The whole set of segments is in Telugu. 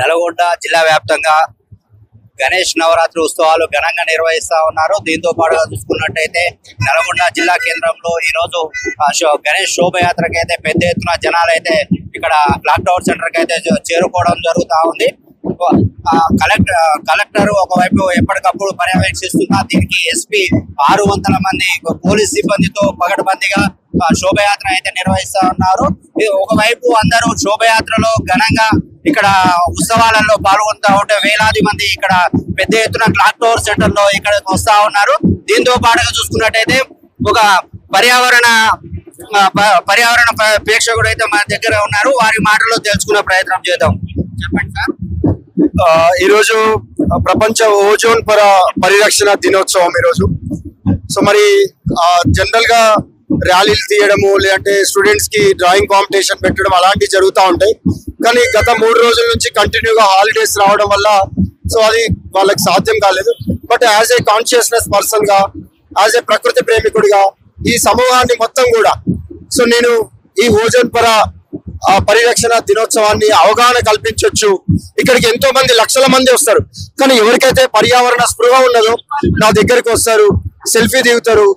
నల్గొండ జిల్లా వ్యాప్తంగా గణేష్ నవరాత్రి ఉత్సవాలు ఘనంగా నిర్వహిస్తా ఉన్నారు. దీంతో పాటుగా చూసుకున్నట్టయితే నల్గొండ జిల్లా కేంద్రంలో ఈ రోజు గణేష్ శోభయాత్రకి అయితే పెద్ద ఎత్తున జనాలు అయితే ఇక్కడ క్లాక్ టవర్ సెంటర్ కి అయితే చేరుకోవడం జరుగుతా ఉంది. కలెక్టర్ ఒకవైపు ఎప్పటికప్పుడు పర్యవేక్షిస్తున్నా దీనికి ఎస్పీ 600 మంది పోలీస్ సిబ్బందితో పగడబందీగా శోభయాత్ర అయితే నిర్వహిస్తా ఉన్నారు. ఒకవైపు అందరూ శోభయాత్రలో ఘనంగా ఇక్కడ ఉత్సవాలలో పాల్గొంటా ఉంటే వేలాది మంది ఇక్కడ పెద్ద ఎత్తున క్లాక్ టవర్ సెంటర్ లో ఇక్కడ వస్తా ఉన్నారు. దీంతో పాటుగా చూసుకున్నట్టయితే ఒక పర్యావరణ ప్రేక్షకుడు అయితే మన దగ్గర ఉన్నారు. వారి మాటల్లో తెలుసుకునే ప్రయత్నం చేద్దాం. చెప్పండి సార్. ఈరోజు ప్రపంచ ఓజోన్ పొర పరిరక్షణ దినోత్సవం ఈరోజు. సో మరి జనరల్ గా ర్యాలీలు తీయడము లేదంటే స్టూడెంట్స్ కి డ్రాయింగ్ కాంపిటీషన్ పెట్టడం అలాంటివి జరుగుతూ ఉంటాయి. కానీ గత 3 రోజుల నుంచి కంటిన్యూగా హాలిడేస్ రావడం వల్ల సో అది వాళ్ళకి సాధ్యం కాలేదు. But as a consciousness person గా, యాజ్ ఏ ప్రకృతి ప్రేమికుడిగా ఈ సమూహాన్ని మొత్తం కూడా సో నేను ఈ ఓజోన్ పొర పరిరక్షణ దినోత్సవాన్ని అవగాహన కల్పించవచ్చు. ఇక్కడికి ఎంతో మంది లక్షల మంది వస్తారు. కానీ ఎవరికైతే పర్యావరణ స్పృహ ఉన్నదో నా దగ్గరికి వస్తారు, సెల్ఫీ దిగుతారు,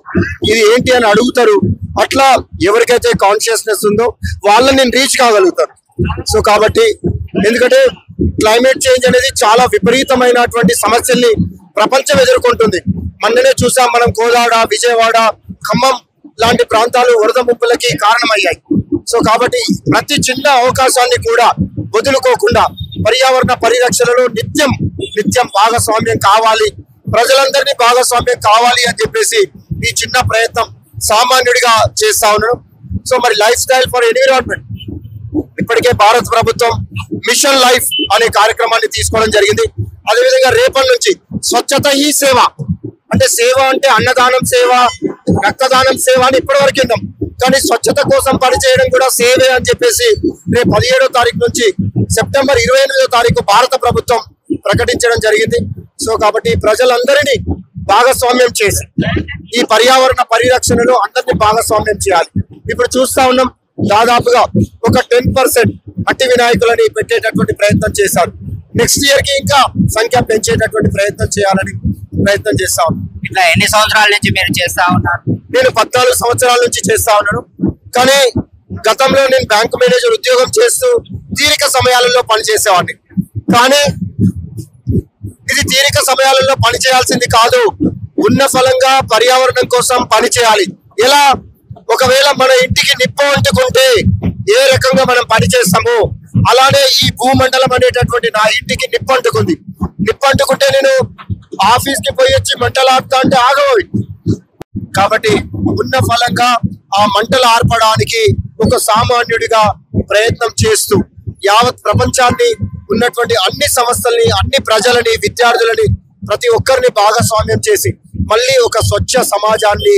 ఇది ఏంటి అని అడుగుతారు. అట్లా ఎవరికైతే కాన్షియస్నెస్ ఉందో వాళ్ళని నేను రీచ్ కాగలుగుతాను. సో కాబట్టి ఎందుకంటే క్లైమేట్ చేంజ్ అనేది చాలా విపరీతమైనటువంటి సమస్యల్ని ప్రపంచం ఎదుర్కొంటుంది. మొన్ననే చూసాం మనం, కోదాడ, విజయవాడ, ఖమ్మం లాంటి ప్రాంతాలు వరద ముప్పులకి కారణమయ్యాయి. సో కాబట్టి ప్రతి చిన్న అవకాశాన్ని కూడా వదులుకోకుండా పర్యావరణ పరిరక్షణలో నిత్యం భాగస్వామ్యం కావాలి, ప్రజలందరినీ భాగస్వామ్యం కావాలి అని చెప్పేసి ఈ చిన్న ప్రయత్నం సామాన్యుడిగా చేస్తా ఉన్నాను. సో మరి లైఫ్ స్టైల్ ఫర్ ఎన్విరాన్మెంట్ ఇప్పటికే భారత ప్రభుత్వం మిషన్ లైఫ్ అనే కార్యక్రమాన్ని తీసుకోవడం జరిగింది. అదేవిధంగా రేపటి నుంచి స్వచ్ఛత హీ సేవ, అంటే సేవ అంటే అన్నదానం సేవ, రక్తదానం సేవ అని ఇప్పటివరకు విన్నాం. కానీ స్వచ్ఛత కోసం పనిచేయడం కూడా సేవే అని చెప్పేసి రేపు 17వ తారీఖు నుంచి సెప్టెంబర్ 28వ తారీఖు భారత ప్రభుత్వం ప్రకటించడం జరిగింది. సో కాబట్టి ప్రజలందరినీ భాగస్వామ్యం చేసి ఈ పర్యావరణ పరిరక్షణలో అందరినీ భాగస్వామ్యం చేయాలి. ఇప్పుడు చూస్తా ఉన్నాం, దాదాపుగా ఒక 10% మట్టి వినాయకులని పెట్టేటటువంటి ప్రయత్నం చేశారు. నెక్స్ట్ ఇయర్ కి ఇంకా సంఖ్య పెంచేటటువంటి ప్రయత్నం చేయాలని ప్రయత్నం చేస్తా ఉన్నాం. ఇట్లా ఎన్ని సంవత్సరాల నుంచి మీరు చేస్తా ఉన్నారు? నేను 14 సంవత్సరాల నుంచి చేస్తా ఉన్నాను. కానీ గతంలో నేను బ్యాంకు మేనేజర్ ఉద్యోగం చేస్తూ తీరిక సమయాలలో పనిచేసేవాడిని. కానీ ఇది తీరిక సమయాలలో పని చేయాల్సింది కాదు, ఉన్న ఫలంగా పర్యావరణం కోసం పని చేయాలి. ఎలా? ఒకవేళ మన ఇంటికి నిప్పు అంటుకుంటే ఏ రకంగా మనం పని చేస్తామో అలానే ఈ భూమండలం అనేటటువంటి నా ఇంటికి నిప్పు అంటుకుంది. నిప్పు అంటుకుంటే నేను ఆఫీస్ కి పోయి వచ్చి మంటలు ఆపుతా అంటే ఆగబోయి. కాబట్టి ఉన్న ఫలంగా ఆ మంటలు ఆర్పడానికి ఒక సామాన్యుడిగా ప్రయత్నం చేస్తూ యావత్ ప్రపంచాన్ని, ఉన్నటువంటి అన్ని సంస్థల్ని, అన్ని ప్రజలని, విద్యార్థులని, ప్రతి ఒక్కరిని భాగస్వామ్యం చేసి మళ్ళీ ఒక స్వచ్ఛ సమాజాన్ని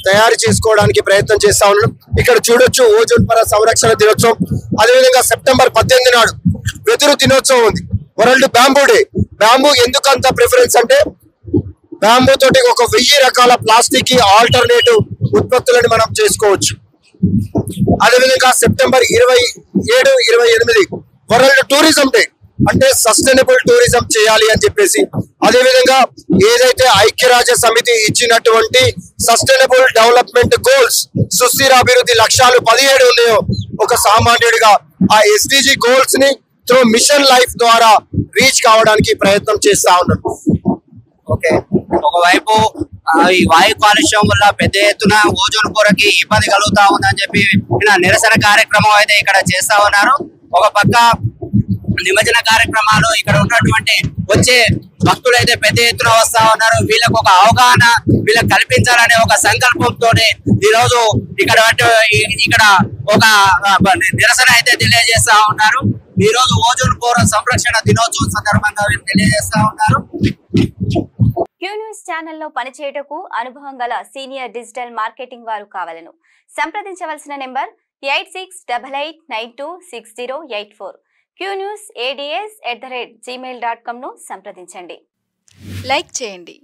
తయారు చేసుకోవడానికి ప్రయత్నం చేస్తా ఉన్నాం. ఇక్కడ చూడొచ్చు ఓజోన్ పొర సంరక్షణ దినోత్సవం. అదేవిధంగా సెప్టెంబర్ 18 నాడు వెదురు దినోత్సవం ఉంది, వరల్డ్ బ్యాంబూ డే. బ్యాంబూ ఎందుకంత ప్రిఫరెన్స్ అంటే బ్యాంబూ తోటి ఒక 1000 రకాల ప్లాస్టిక్ ఆల్టర్నేటివ్ ఉత్పత్తులను మనం చేసుకోవచ్చు. అదేవిధంగా సెప్టెంబర్ 27, 28 వరల్డ్ టూరిజం డే, అంటే సస్టైనబుల్ టూరిజం చేయాలి అని చెప్పేసి. అదేవిధంగా ఏదైతే ఐక్యరాజ్య సమితి ఇచ్చినటువంటి సస్టైనబుల్ డెవలప్మెంట్ గోల్స్, సుస్థిర అభివృద్ధి లక్ష్యాలు 17 ఉన్నాయో, ఒక సామాన్యుడిగా ఆ SDG గోల్స్ ని త్రూ మిషన్ లైఫ్ ద్వారా రీచ్ కావడానికి ప్రయత్నం చేస్తా ఉన్నాం. ఓకే, ఒకవైపు ఈ వాయు కాలుష్యం వల్ల పెద్ద ఎత్తున ఓజోన్ పొరకి ఇబ్బంది కలుగుతా ఉందని చెప్పి నిరసన కార్యక్రమం అయితే ఇక్కడ చేస్తా ఉన్నారు. ఒక పక్క నిమజ్జన కార్యక్రమాలు, ఇక్కడ ఉన్నటువంటి వచ్చే భక్తులు అయితే పెద్ద ఎత్తున వస్తా ఉన్నారు. వీళ్ళకు ఒక అవగాహన వీళ్ళకి కల్పించాలనే ఒక సంకల్పంతోనే ఈ రోజు ఇక్కడ ఒక నిరసన అయితే తెలియజేస్తా ఉన్నారు. ఈ రోజు ఓజోన్ పొర సంరక్షణ దినోత్సవం సందర్భంగా తెలియజేస్తా ఉన్నారు. క్యూ న్యూస్ ఛానల్లో పనిచేయటకు అనుభవం గల సీనియర్ డిజిటల్ మార్కెటింగ్ వారు కావాలను సంప్రదించవలసిన నెంబర్ 8688926084. qnewsads@gmail.com ను సంప్రదించండి. లైక్ చేయండి.